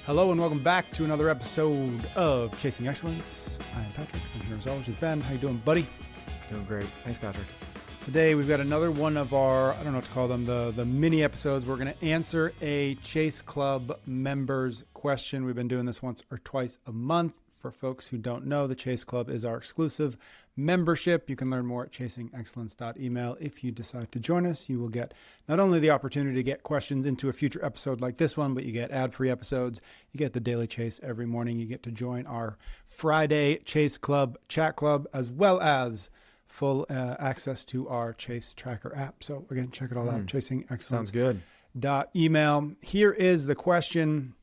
Hello and welcome back to another episode of Chasing Excellence. I'm Patrick. I'm here as always with Ben. How you doing, buddy? Doing great. Thanks, Patrick. Today we've got another one of our, I don't know what to call them, the mini episodes. We're going to answer a Chase Club members question. We've been doing this once or twice a month. For folks who don't know, the Chase Club is our exclusive membership. You can learn more at chasingexcellence.email. If you decide to join us, you will get not only the opportunity to get questions into a future episode like this one, but you get ad-free episodes. You get the Daily Chase every morning. You get to join our Friday Chase Club chat club, as well as full access to our Chase Tracker app. So again, check it all out. chasingexcellence.email. Sounds good. Here is the question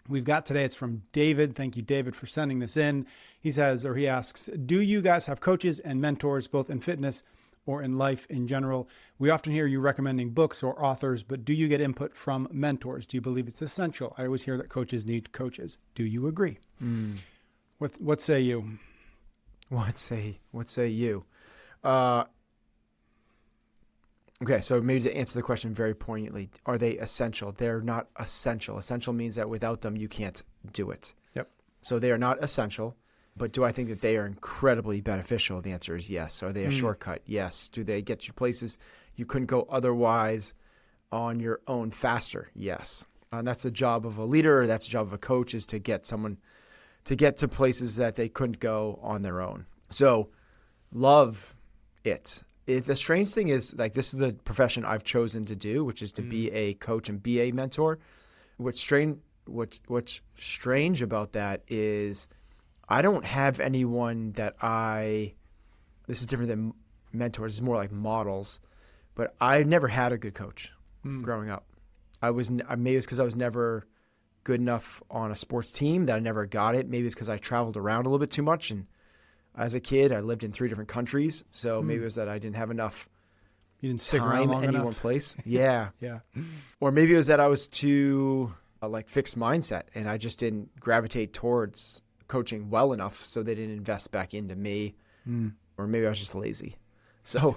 we've got today. It's from David. Thank you, David, for sending this in. He asks, do you guys have coaches and mentors, both in fitness or in life in general? We often hear you recommending books or authors, but do you get input from mentors? Do you believe it's essential? I always hear that coaches need coaches. Do you agree? What say you? What say you? Okay, so maybe to answer the question very poignantly, are they essential? They're not essential. Essential means that without them, you can't do it. Yep. So they are not essential, but do I think that they are incredibly beneficial? The answer is yes. Are they a shortcut? Yes. Do they get you places you couldn't go otherwise on your own faster? Yes. And that's the job of a leader, or that's the job of a coach, is to get someone to get to places that they couldn't go on their own. So love it. The strange thing is, like, this is the profession I've chosen to do, which is to be a coach and be a mentor. What's strange about that is I don't have anyone that this is different than mentors, it's more like models, but I never had a good coach growing up. Maybe it's because I was never good enough on a sports team that I never got it. Maybe it's because I traveled around a little bit too much, and as a kid, I lived in 3 different countries, so maybe it was that I didn't have enough You didn't stick around long in any enough. one place. Yeah. Yeah. Or maybe it was that I was too fixed mindset, and I just didn't gravitate towards coaching well enough, so they didn't invest back into me. Or maybe I was just lazy. So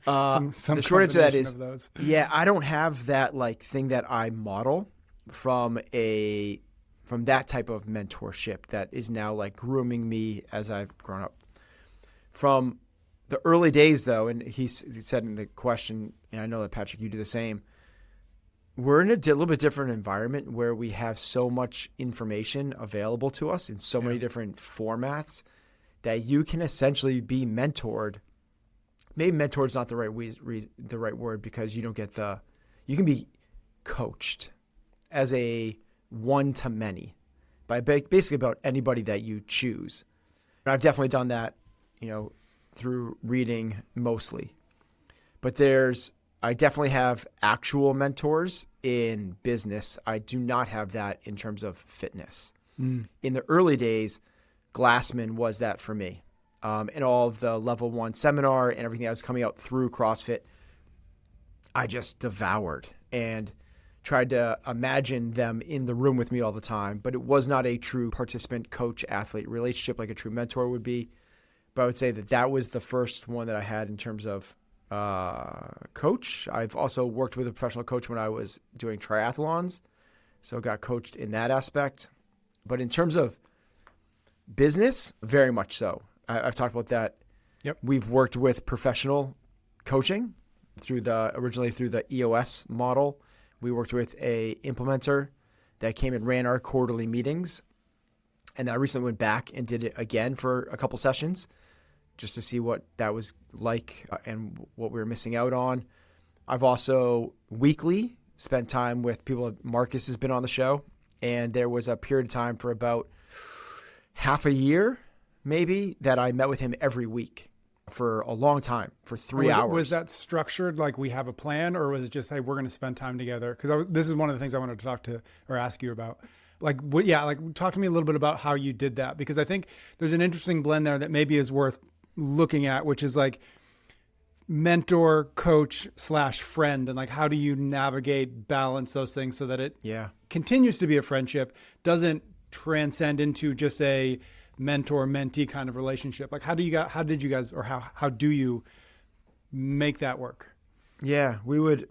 Some the short answer to that combination is, of those. yeah, I don't have that thing that I model from that type of mentorship that is now grooming me as I've grown up. From the early days, though, and he said in the question, and I know that, Patrick, you do the same, we're in a little bit different environment where we have so much information available to us in so many different formats that you can essentially be mentored. Maybe mentored is not the right word, because you don't get you can be coached as a one-to-many by basically about anybody that you choose. And I've definitely done that, through reading mostly. But I definitely have actual mentors in business. I do not have that in terms of fitness. In the early days, Glassman was that for me. And all of the level 1 seminar and everything that was coming out through CrossFit, I just devoured and tried to imagine them in the room with me all the time, but it was not a true participant coach athlete relationship like a true mentor would be. But I would say that was the first one that I had in terms of coach. I've also worked with a professional coach when I was doing triathlons, so got coached in that aspect. But in terms of business, very much so. I've talked about that. Yep. We've worked with professional coaching originally through the EOS model. We worked with a implementer that came and ran our quarterly meetings. And I recently went back and did it again for a couple sessions just to see what that was like and what we were missing out on. I've also weekly spent time with people. Marcus has been on the show, and there was a period of time for about half a year maybe that I met with him every week for a long time, for 3 hours. Was that structured like we have a plan, or was it just, hey, we're going to spend time together? Because this is one of the things I wanted to talk to or ask you about. Talk to me a little bit about how you did that, because I think there's an interesting blend there that maybe is worth looking at, which is mentor, coach / friend, and how do you navigate, balance those things so that it continues to be a friendship, doesn't transcend into just a mentor-mentee kind of relationship. How do you make that work? Yeah,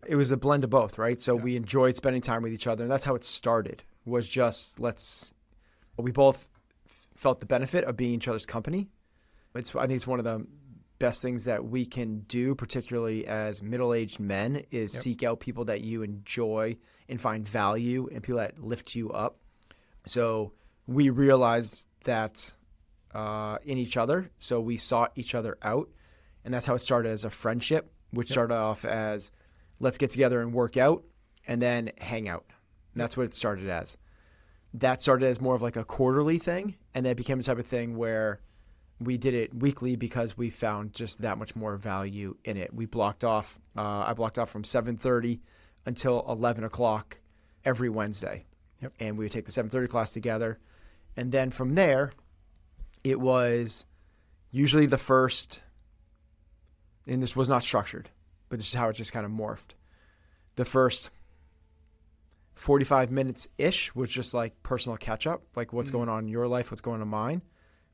it was a blend of both, right? So we enjoyed spending time with each other, and that's how it started. was just we both felt the benefit of being each other's company. I think it's one of the best things that we can do, particularly as middle-aged men, is seek out people that you enjoy and find value and people that lift you up. So we realized that in each other. So we sought each other out. And that's how it started as a friendship, which started off as let's get together and work out and then hang out. And that's what it started as. That started as more of like a quarterly thing. And then it became the type of thing where we did it weekly because we found just that much more value in it. We blocked off, I blocked off from 7:30 until 11 o'clock every Wednesday. Yep. And we would take the 7:30 class together. And then from there, it was usually the first, and this was not structured, but this is how it just kind of morphed. The first 45 minutes-ish was just like personal catch-up, like what's going on in your life, what's going on in mine.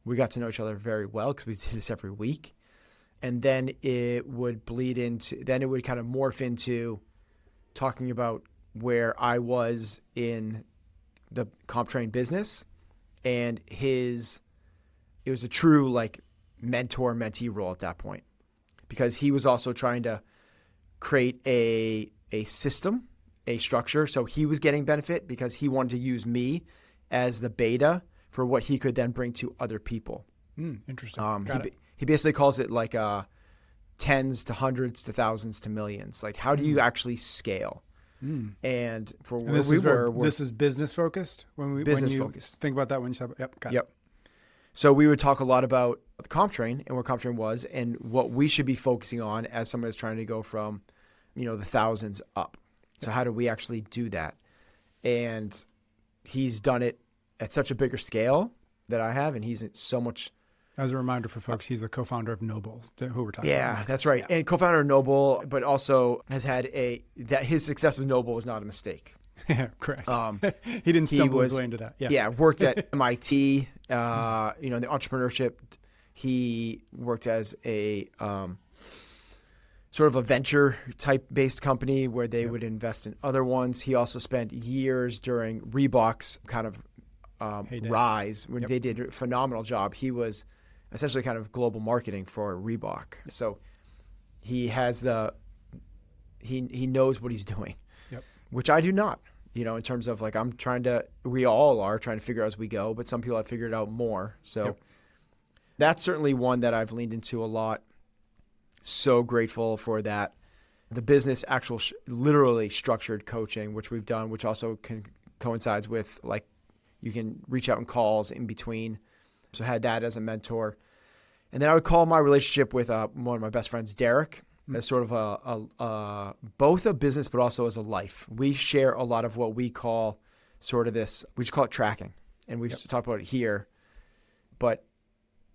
We got to know each other very well because we did this every week. And then it would then it would kind of morph into talking about where I was in the comp train business, and it was a true like mentor-mentee role at that point, because he was also trying to create a system, a structure. So he was getting benefit because he wanted to use me as the beta for what he could then bring to other people. Interesting. He basically calls it like tens to hundreds to thousands to millions. Like, how do you actually scale? And for where this is business focused. Focused. Think about that when you said, got it. So we would talk a lot about the comp train and what comp train was and what we should be focusing on as someone that's trying to go from, the thousands up. So how do we actually do that? And he's done it at such a bigger scale that I have, and he's so much. As a reminder for folks, he's the co-founder of Noble, who we're talking about. Yeah, that's right. Yeah. And co-founder of Noble, but also has had that his success with Noble was not a mistake. Yeah, correct. He didn't stumble his way into that. Yeah, worked at MIT, in the entrepreneurship. He worked as a sort of a venture type based company where they would invest in other ones. He also spent years during Reebok's kind of rise when they did a phenomenal job. He was essentially kind of global marketing for Reebok. So he has he knows what he's doing, which I do not, in terms of like, we all are trying to figure out as we go, but some people have figured out more. So that's certainly one that I've leaned into a lot. So grateful for that. The business actual literally structured coaching, which we've done, which also coincides with like, you can reach out in calls in between. So I had that as a mentor. And then I would call my relationship with one of my best friends, Derek, as sort of both a business, but also as a life. We share a lot of what we call sort of this, we just call it tracking. And we've talked about it here. But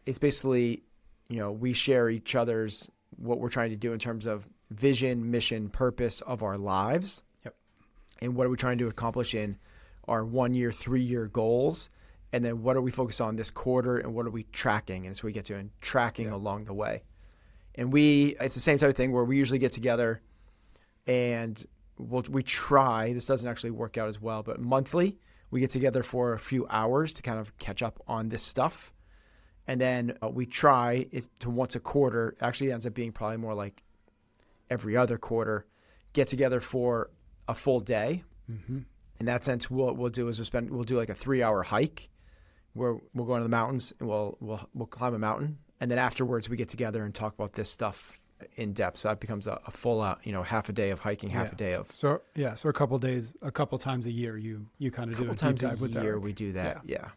it's basically, we share each other's, what we're trying to do in terms of vision, mission, purpose of our lives. And what are we trying to accomplish in our 1 year, 3 year goals, and then what are we focused on this quarter, and what are we tracking? And so we get to tracking along the way. And it's the same type of thing where we usually get together and we try, this doesn't actually work out as well, but monthly we get together for a few hours to kind of catch up on this stuff. And then we try it to once a quarter, actually ends up being probably more like every other quarter, get together for a full day. In that sense, what we'll do is we'll do like a 3-hour hike where we'll go into the mountains and we'll climb a mountain. And then afterwards we get together and talk about this stuff in depth. So that becomes a full out, half a day of hiking, half a day of. So a couple days, a couple times a year, you kind of do a deep dive with that. A year we do that. Yeah.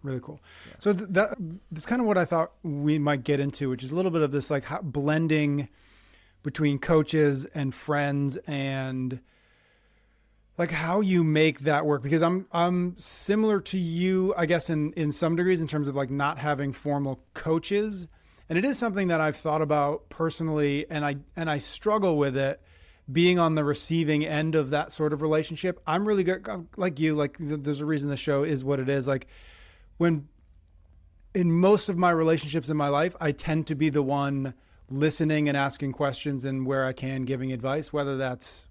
Really cool. Yeah. So that's kind of what I thought we might get into, which is a little bit of this like blending between coaches and friends and like how you make that work, because I'm similar to you, I guess, in some degrees in terms of like not having formal coaches. And it is something that I've thought about personally, and I struggle with it being on the receiving end of that sort of relationship. I'm really good, like you, like there's a reason the show is what it is. Like when in most of my relationships in my life, I tend to be the one listening and asking questions and where I can giving advice, whether that's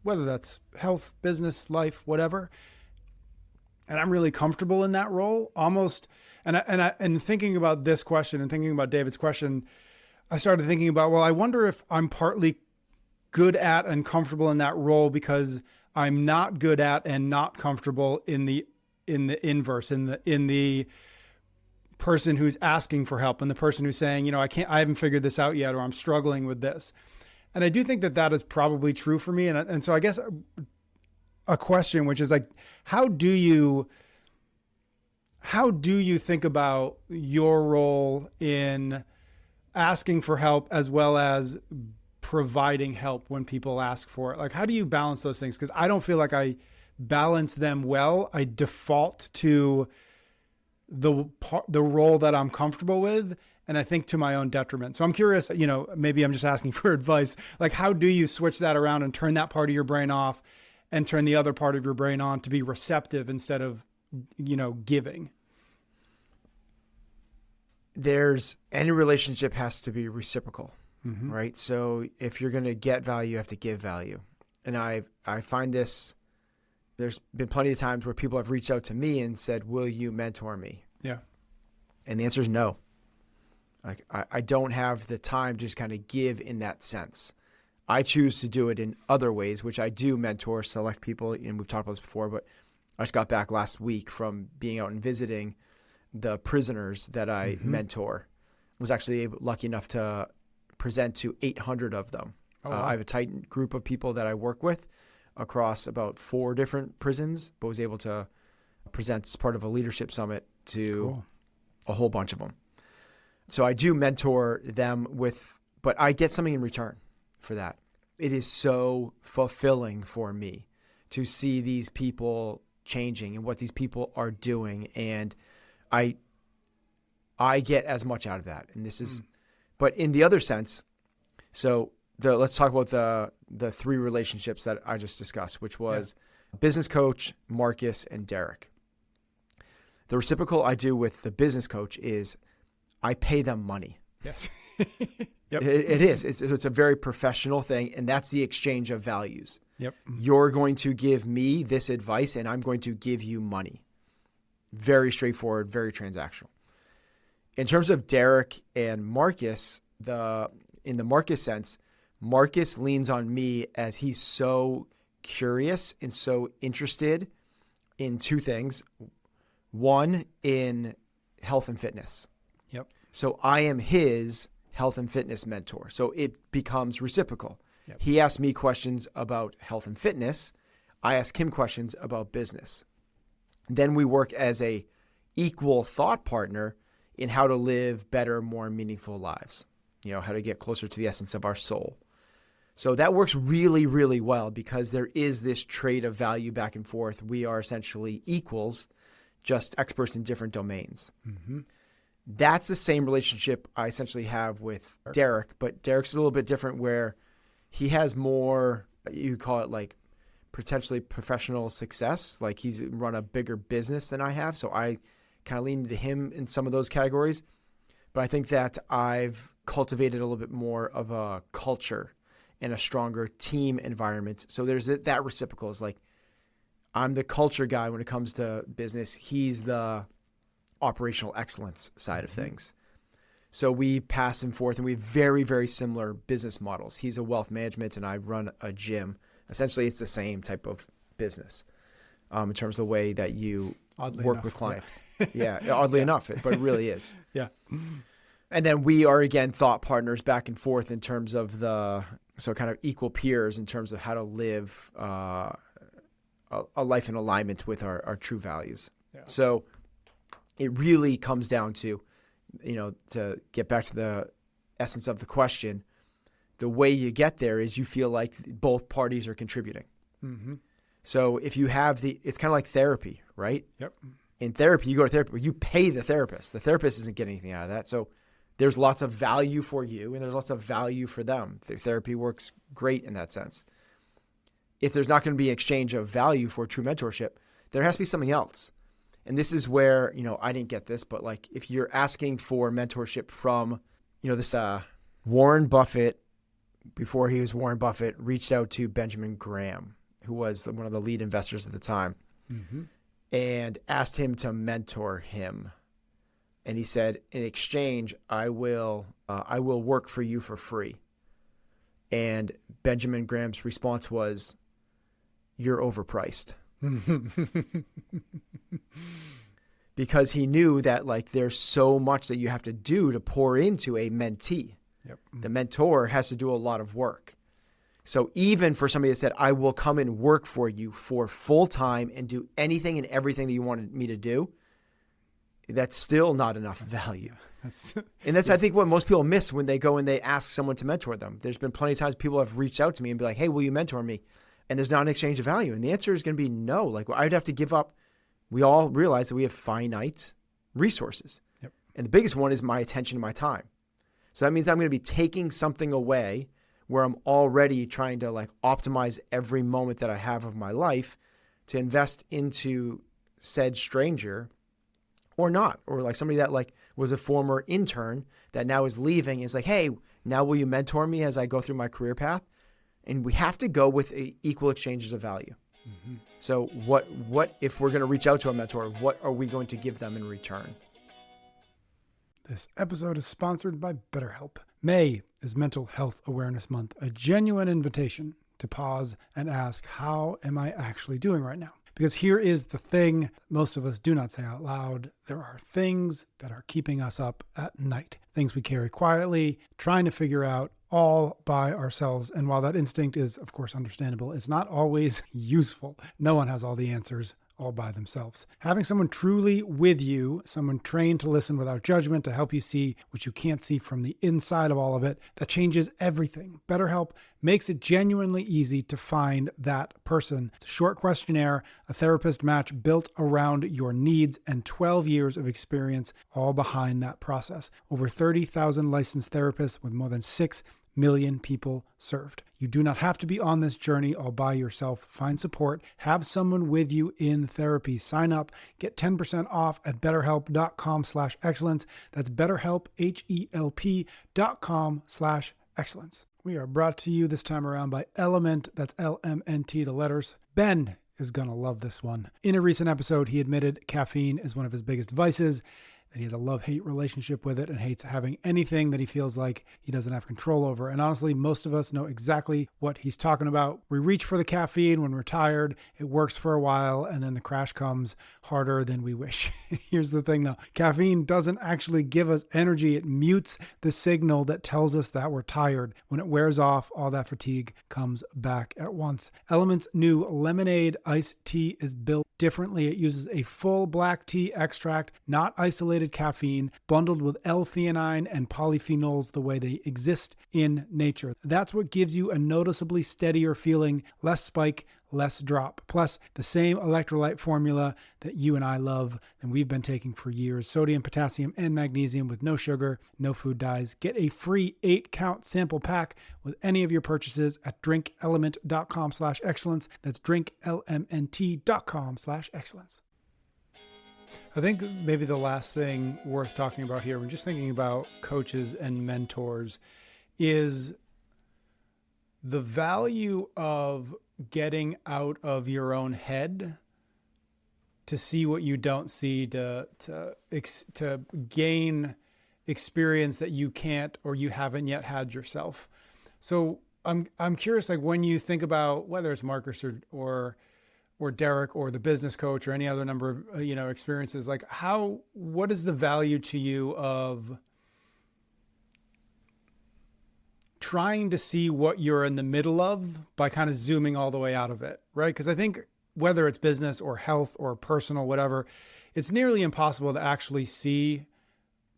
health, business, life, whatever. And I'm really comfortable in that role almost. And thinking about this question and thinking about David's question, I started thinking about, well, I wonder if I'm partly good at and comfortable in that role because I'm not good at and not comfortable in the inverse, in the person who's asking for help and the person who's saying, I haven't figured this out yet, or I'm struggling with this. And I do think that is probably true for me. And so I guess a question, which is like, how do you think about your role in asking for help as well as providing help when people ask for it? Like, how do you balance those things? Because I don't feel like I balance them well. I default to the role that I'm comfortable with, and I think to my own detriment. So I'm curious, maybe I'm just asking for advice. Like, how do you switch that around and turn that part of your brain off and turn the other part of your brain on to be receptive instead of, giving? Any relationship has to be reciprocal, right? So if you're going to get value, you have to give value. And I find this, there's been plenty of times where people have reached out to me and said, will you mentor me? Yeah. And the answer is no. Like, I don't have the time to just kind of give in that sense. I choose to do it in other ways, which I do mentor select people. And we've talked about this before, but I just got back last week from being out and visiting the prisoners that I mentor. I was actually lucky enough to present to 800 of them. Oh, wow. I have a tight group of people that I work with across about 4 different prisons, but was able to present as part of a leadership summit to a whole bunch of them. So I do mentor them but I get something in return for that. It is so fulfilling for me to see these people changing and what these people are doing. And I get as much out of that. And this is, but in the other sense, so let's talk about the 3 relationships that I just discussed, which was business coach, Marcus, and Derek. The reciprocal I do with the business coach is I pay them money. Yes. Yep. It is. It's a very professional thing, and that's the exchange of values. Yep. You're going to give me this advice, and I'm going to give you money. Very straightforward, very transactional. In terms of Derek and Marcus, in the Marcus sense, Marcus leans on me as he's so curious and so interested in 2 things. One, in health and fitness. Yep. So I am his health and fitness mentor. So it becomes reciprocal. Yep. He asks me questions about health and fitness. I ask him questions about business. Then we work as a equal thought partner in how to live better, more meaningful lives. How to get closer to the essence of our soul. So that works really, really well because there is this trade of value back and forth. We are essentially equals, just experts in different domains. Mm-hmm. That's the same relationship I essentially have with Derek, but Derek's a little bit different where he has more, you call it like potentially professional success. Like he's run a bigger business than I have. So I kind of lean into him in some of those categories. But I think that I've cultivated a little bit more of a culture and a stronger team environment. So there's that reciprocal is like, I'm the culture guy when it comes to business. He's the operational excellence side of things. So we pass and forth, and we have very, very similar business models. He's a wealth management, and I run a gym. Essentially, it's the same type of business in terms of the way that you work with clients. Yeah, oddly enough, but it really is. Yeah. And then we are, again, thought partners back and forth in terms of so kind of equal peers in terms of how to live a life in alignment with our true values. Yeah. So it really comes down to, to get back to the essence of the question, the way you get there is you feel like both parties are contributing. Mm-hmm. So if you have it's kind of like therapy, right? Yep. In therapy, you go to therapy, but you pay the therapist. The therapist isn't getting anything out of that. So there's lots of value for you and there's lots of value for them. Therapy works great in that sense. If there's not going to be exchange of value for true mentorship, there has to be something else. And this is where, I didn't get this, but like if you're asking for mentorship from, this Warren Buffett, before he was Warren Buffett, reached out to Benjamin Graham, who was one of the lead investors at the time. Mm-hmm. and asked him to mentor him. And he said, in exchange, I will work for you for free. And Benjamin Graham's response was, "You're overpriced." Because he knew that like there's so much that you have to do to pour into a mentee. Yep. The mentor has to do a lot of work. So even for somebody that said, "I will come and work for you for full time and do anything and everything that you wanted me to do," that's still not enough value. And that's, I think, what most people miss when they go and they ask someone to mentor them. There's been plenty of times people have reached out to me and be like, "Hey, will you mentor me?" And there's not an exchange of value. And the answer is going to be no. Like, I'd have to give up. We all realize that we have finite resources. Yep. And the biggest one is my attention and my time. So that means I'm going to be taking something away where I'm already trying to like optimize every moment that I have of my life to invest into said stranger or not. Or like somebody that like was a former intern that now is leaving is like, "Hey, now will you mentor me as I go through my career path?" And we have to go with equal exchanges of value. Mm-hmm. So what if we're going to reach out to a mentor, what are we going to give them in return? This episode is sponsored by BetterHelp. May is Mental Health Awareness Month, a genuine invitation to pause and ask, how am I actually doing right now? Because here is the thing most of us do not say out loud. There are things that are keeping us up at night, things we carry quietly, trying to figure out all by ourselves. And while that instinct is, of course, understandable, it's not always useful. No one has all the answers all by themselves. Having someone truly with you, someone trained to listen without judgment, to help you see what you can't see from the inside of all of it, that changes everything. BetterHelp makes it genuinely easy to find that person. It's a short questionnaire, a therapist match built around your needs, and 12 years of experience all behind that process. Over 30,000 licensed therapists with more than 6 million people served. You do not have to be on this journey all by yourself. Find support. Have someone with you in therapy. Sign up. Get 10% off at betterhelp.com/excellence. That's BetterHelp, HELP.com/excellence. We are brought to you this time around by Element. That's LMNT, the letters. Ben is going to love this one. In a recent episode, he admitted caffeine is one of his biggest vices, that he has a love-hate relationship with it and hates having anything that he feels like he doesn't have control over. And honestly, most of us know exactly what he's talking about. We reach for the caffeine when we're tired. It works for a while, and then the crash comes harder than we wish. Here's the thing, though. Caffeine doesn't actually give us energy. It mutes the signal that tells us that we're tired. When it wears off, all that fatigue comes back at once. Element's new lemonade iced tea is built differently. It uses a full black tea extract, not isolated caffeine, bundled with L-theanine and polyphenols the way they exist in nature. That's what gives you a noticeably steadier feeling, less spike, less drop. Plus, the same electrolyte formula that you and I love and we've been taking for years. Sodium, potassium, and magnesium with no sugar, no food dyes. Get a free 8-count sample pack with any of your purchases at drinkelement.com/excellence. That's drinklmnt.com/excellence. I think maybe the last thing worth talking about here, when just thinking about coaches and mentors, is the value of getting out of your own head to see what you don't see, to gain experience that you can't or you haven't yet had yourself. So I'm curious, like when you think about whether it's Marcus or Derek or the business coach or any other number of experiences, like what is the value to you of trying to see what you're in the middle of by kind of zooming all the way out of it, right? Because I think whether it's business or health or personal, whatever, it's nearly impossible to actually see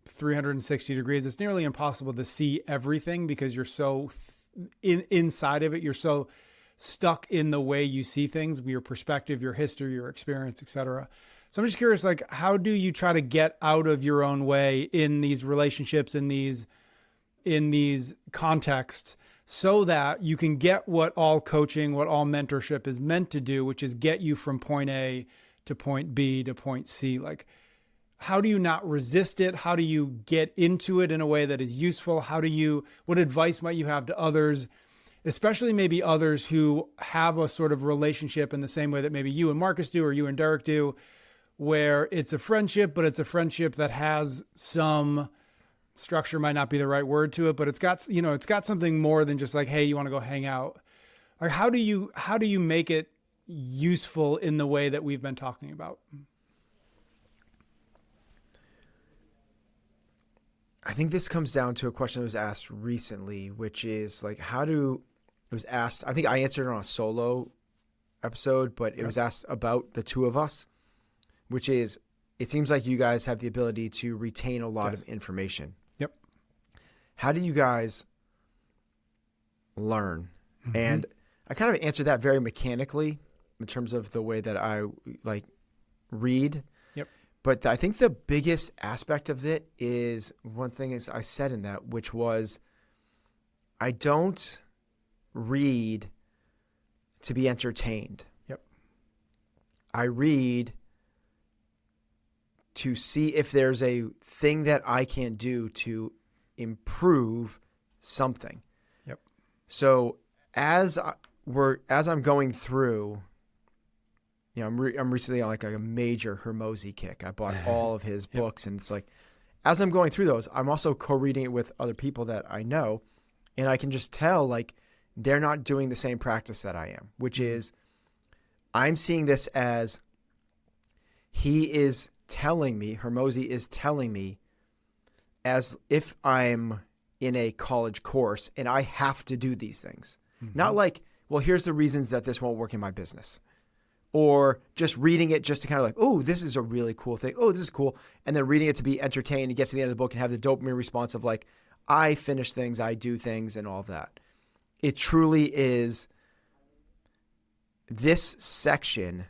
360 degrees. It's nearly impossible to see everything because you're so inside of it. You're so stuck in the way you see things, your perspective, your history, your experience, etc. So I'm just curious, like, how do you try to get out of your own way in these relationships, in these contexts, so that you can get what all coaching, what all mentorship is meant to do, which is get you from point A to point B to point C? Like, how do you not resist it? How do you get into it in a way that is useful? What advice might you have to others, especially maybe others who have a sort of relationship in the same way that maybe you and Marcus do, or you and Derek do, where it's a friendship, but it's a friendship that has some structure, might not be the right word to it, but it's got, it's got something more than just like, hey, you want to go hang out? Like, how do you make it useful in the way that we've been talking about? I think this comes down to a question that was asked recently, which is like, it was asked, I think I answered it on a solo episode, but it was asked about the two of us, which is, it seems like you guys have the ability to retain a lot of information. Yep. How do you guys learn? And I kind of answered that very mechanically in terms of the way that I like read. Yep. But I think the biggest aspect of it is one thing is I said in that, which was I don't read to be entertained. Yep. I read to see if there's a thing that I can do to improve something. Yep. So as I'm going through, I'm recently on like a major Hormozy kick. I bought all of his books, and it's like, as I'm going through those, I'm also co-reading it with other people that I know, and I can just tell like they're not doing the same practice that I am, which is I'm seeing this as Hormozy is telling me as if I'm in a college course and I have to do these things. Not like, well, here's the reasons that this won't work in my business. Or just reading it just to kind of like, oh, this is a really cool thing. Oh, this is cool. And then reading it to be entertained and get to the end of the book and have the dopamine response of like, I finish things, I do things, and all of that. It truly is this section.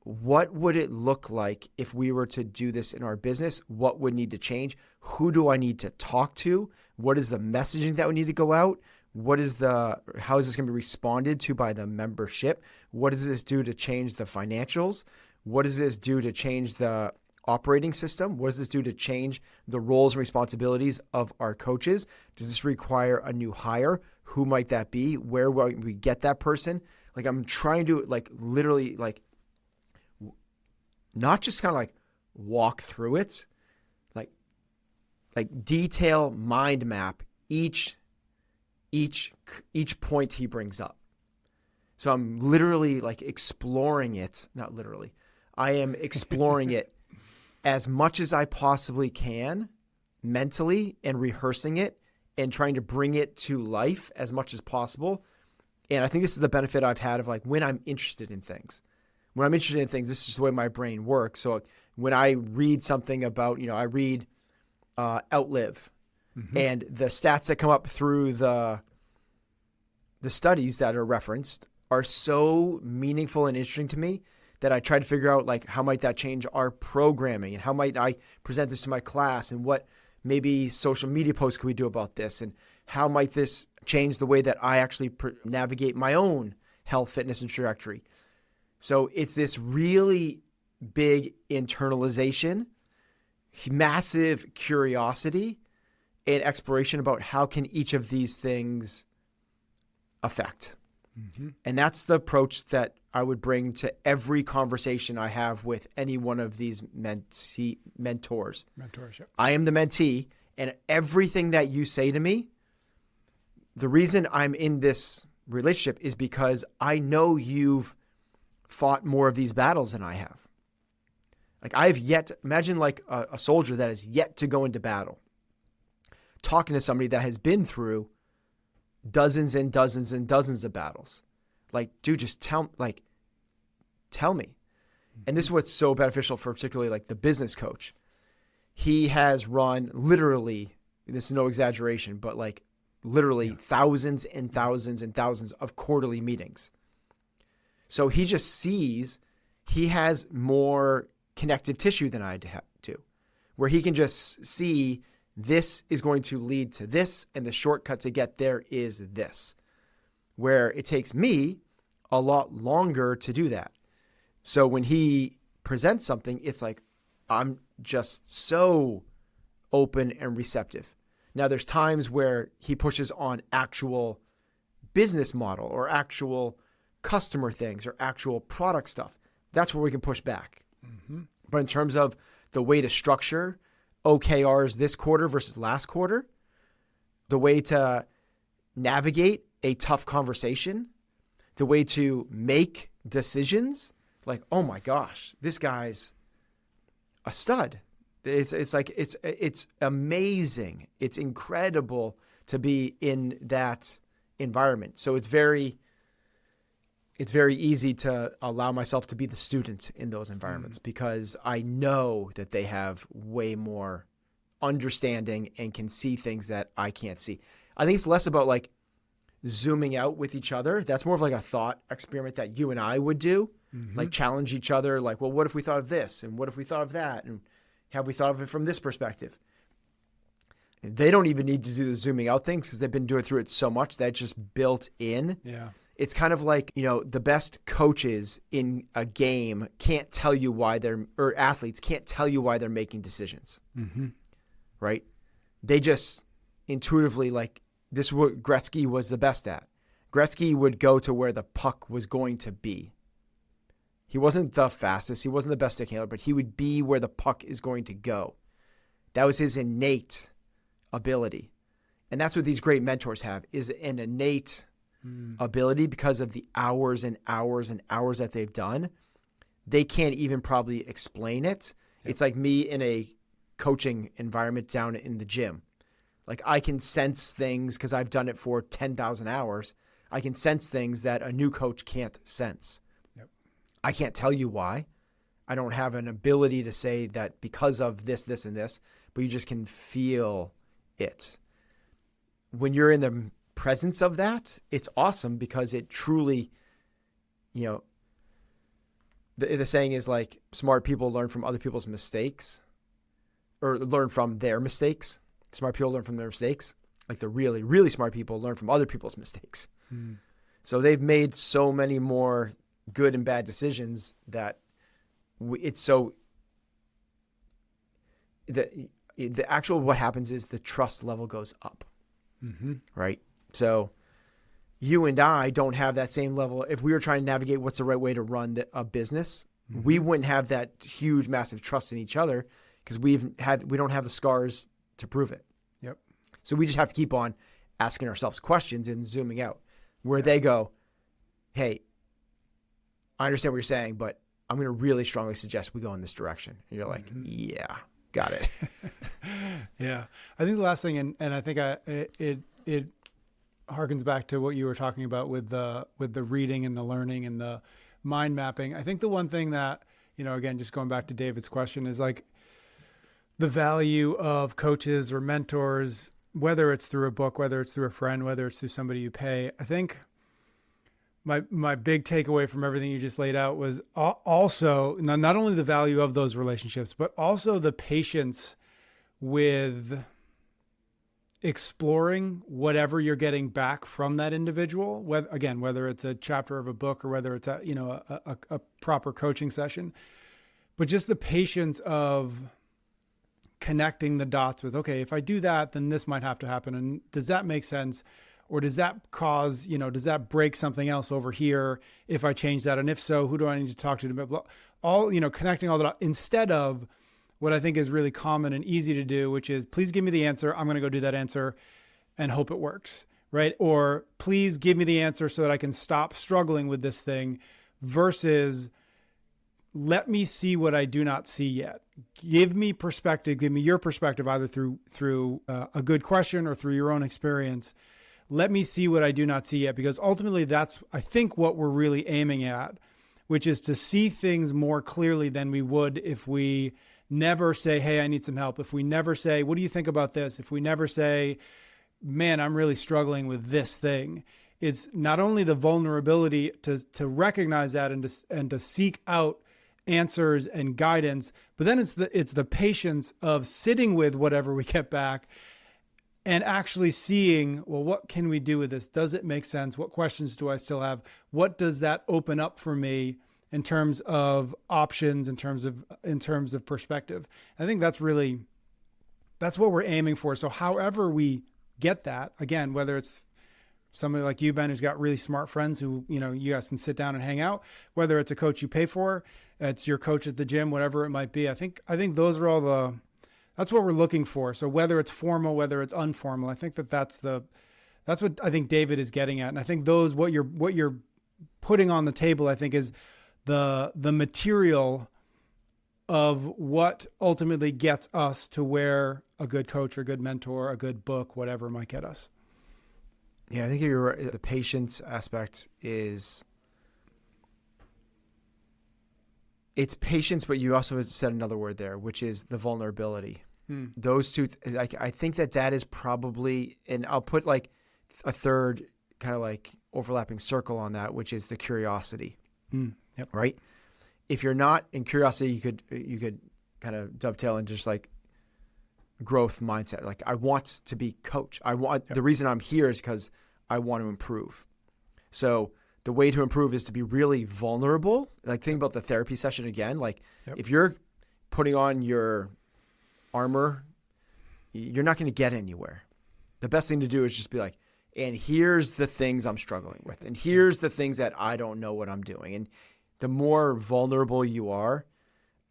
What would it look like if we were to do this in our business? What would need to change? Who do I need to talk to? What is the messaging that would need to go out? How is this going to be responded to by the membership? What does this do to change the financials? What does this do to change the operating system? What does this do to change the roles and responsibilities of our coaches? Does this require a new hire? Who might that be? Where will we get that person? Like, I'm trying to like literally like not just kind of like walk through it, like detail mind map each point he brings up. So I'm literally like exploring it, not literally. I am exploring it as much as I possibly can mentally and rehearsing it and trying to bring it to life as much as possible. And I think this is the benefit I've had of like when I'm interested in things. When I'm interested in things, this is just the way my brain works. So when I read something about, I read Outlive and the stats that come up through the studies that are referenced are so meaningful and interesting to me that I try to figure out like how might that change our programming and how might I present this to my class and what maybe social media posts could we do about this and how might this change the way that I actually navigate my own health, fitness, and trajectory. So it's this really big internalization, massive curiosity, and exploration about how can each of these things affect. And that's the approach that I would bring to every conversation I have with any one of these mentors. Mentorship. I am the mentee, and everything that you say to me, the reason I'm in this relationship is because I know you've fought more of these battles than I have. Like imagine like a soldier that has yet to go into battle, talking to somebody that has been through dozens and dozens and dozens of battles. Like, dude, just tell me. And this is what's so beneficial for particularly like the business coach. He has run literally, this is no exaggeration, but like literally thousands and thousands and thousands of quarterly meetings. So he just sees he has more connective tissue than I do, where he can just see this is going to lead to this, and the shortcut to get there is this, where it takes me a lot longer to do that. So when he presents something, it's like, I'm just so open and receptive. Now there's times where he pushes on actual business model or actual customer things or actual product stuff. That's where we can push back. But in terms of the way to structure OKRs this quarter versus last quarter, the way to navigate a tough conversation, the way to make decisions, like, oh my gosh, this guy's a stud. It's like, it's amazing. It's incredible to be in that environment. So it's very easy to allow myself to be the student in those environments because I know that they have way more understanding and can see things that I can't see. I think it's less about like zooming out with each other. That's more of like a thought experiment that you and I would do, like challenge each other. Like, well, what if we thought of this? And what if we thought of that? And have we thought of it from this perspective? They don't even need to do the zooming out things because they've been doing through it so much that it's just built in. Yeah. It's kind of like, the best coaches in a game can't tell you why or athletes can't tell you why they're making decisions. Right? They just intuitively, like, this is what Gretzky was the best at. Gretzky would go to where the puck was going to be. He wasn't the fastest. He wasn't the best stick handler, but he would be where the puck is going to go. That was his innate ability. And that's what these great mentors have, is an innate ability because of the hours and hours and hours that they've done. They can't even probably explain it. Yep. It's like me in a coaching environment down in the gym. Like, I can sense things because I've done it for 10,000 hours. I can sense things that a new coach can't sense. Yep. I can't tell you why. I don't have an ability to say that because of this, this, and this, but you just can feel it. When you're in the presence of that, it's awesome because it truly, the saying is like, smart people learn from other people's mistakes, or learn from their mistakes. Smart people learn from their mistakes. Like, the really, really smart people learn from other people's mistakes. So they've made so many more good and bad decisions that the actual what happens is the trust level goes up. Right? So you and I don't have that same level. If we were trying to navigate what's the right way to run a business, we wouldn't have that huge, massive trust in each other because we don't have the scars to prove it. Yep. So we just have to keep on asking ourselves questions and zooming out where they go, hey, I understand what you're saying, but I'm going to really strongly suggest we go in this direction. And you're like, yeah, got it. Yeah. I think the last thing, and I think it harkens back to what you were talking about with the reading and the learning and the mind mapping. I think the one thing that, again, just going back to David's question, is like the value of coaches or mentors, whether it's through a book, whether it's through a friend, whether it's through somebody you pay. I think my big takeaway from everything you just laid out was also not only the value of those relationships, but also the patience with exploring whatever you're getting back from that individual, whether it's a chapter of a book or whether it's a proper coaching session, but just the patience of connecting the dots with, okay, if I do that, then this might have to happen. And does that make sense? Or does that cause, does that break something else over here if I change that? And if so, who do I need to talk to? All, connecting all the dots instead of what I think is really common and easy to do, which is, please give me the answer. I'm going to go do that answer and hope it works, right? Or please give me the answer so that I can stop struggling with this thing, versus let me see what I do not see yet. Give me perspective. Give me your perspective, either through a good question or through your own experience. Let me see what I do not see yet, because ultimately that's, I think, what we're really aiming at, which is to see things more clearly than we would if we never say, hey, I need some help. If we never say, what do you think about this? If we never say, man, I'm really struggling with this thing. It's not only the vulnerability to recognize that and to seek out answers and guidance, but then it's the patience of sitting with whatever we get back and actually seeing, well, what can we do with this? Does it make sense? What questions do I still have? What does that open up for me in terms of options, in terms of perspective? I think that's what we're aiming for. So however we get that, again, whether it's somebody like you, Ben, who's got really smart friends who, you guys can sit down and hang out, whether it's a coach you pay for, it's your coach at the gym, whatever it might be. I think those are that's what we're looking for. So whether it's formal, whether it's informal, I think that's what I think David is getting at. And I think what you're putting on the table, I think, is the material of what ultimately gets us to where a good coach or a good mentor, a good book, whatever might get us. Yeah, I think you're right. The patience aspect it's patience, but you also said another word there, which is the vulnerability. Those two, I think that is probably, and I'll put like a third kind of like overlapping circle on that, which is the curiosity. Yep. Right? If you're not in curiosity, you could kind of dovetail into just like growth mindset. Like, I want to be coach. The reason I'm here is because I want to improve. So the way to improve is to be really vulnerable. Like, think about the therapy session again. Like, if you're putting on your armor, you're not going to get anywhere. The best thing to do is just be like, and here's the things I'm struggling with. And here's the things that I don't know what I'm doing. And the more vulnerable you are,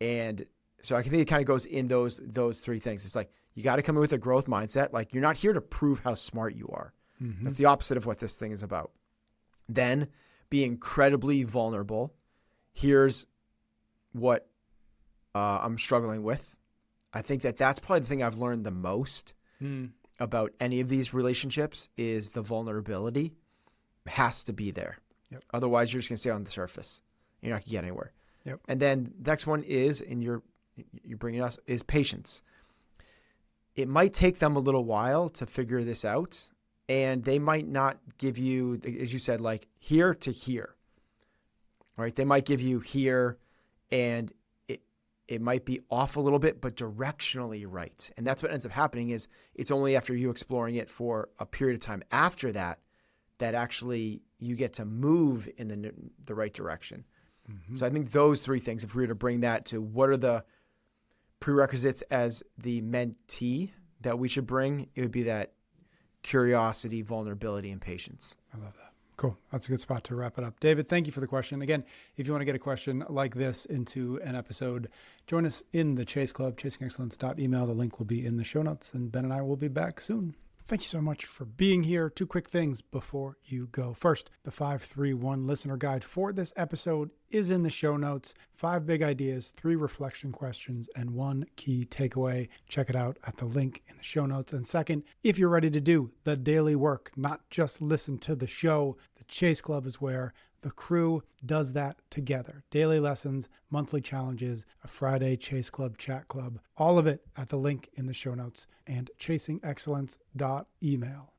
and so I think it kind of goes in those three things. It's like, you got to come in with a growth mindset. Like, you're not here to prove how smart you are. Mm-hmm. That's the opposite of what this thing is about. Then be incredibly vulnerable. Here's what I'm struggling with. I think that's probably the thing I've learned the most about any of these relationships is the vulnerability has to be there. Yep. Otherwise, you're just going to stay on the surface. You're not going to get anywhere. Yep. And then the next one is, and you're bringing us, is patience. It might take them a little while to figure this out, and they might not give you, as you said, like here to here. Right? They might give you here, and it might be off a little bit, but directionally right. And that's what ends up happening is it's only after you exploring it for a period of time after that actually you get to move in the right direction. Mm-hmm. So I think those three things, if we were to bring that to what are the prerequisites as the mentee that we should bring, it would be that curiosity, vulnerability, and patience. I love that. Cool. That's a good spot to wrap it up. David, thank you for the question. Again, if you want to get a question like this into an episode, join us in the Chase Club, chasingexcellence.email. The link will be in the show notes, and Ben and I will be back soon. Thank you so much for being here. 2 quick things before you go. First, the 531 listener guide for this episode is in the show notes. 5 big ideas, 3 reflection questions, and 1 key takeaway. Check it out at the link in the show notes. And second, if you're ready to do the daily work, not just listen to the show, the Chase Club is where the crew does that together. Daily lessons, monthly challenges, a Friday Chase Club chat club, all of it at the link in the show notes and chasingexcellence.email.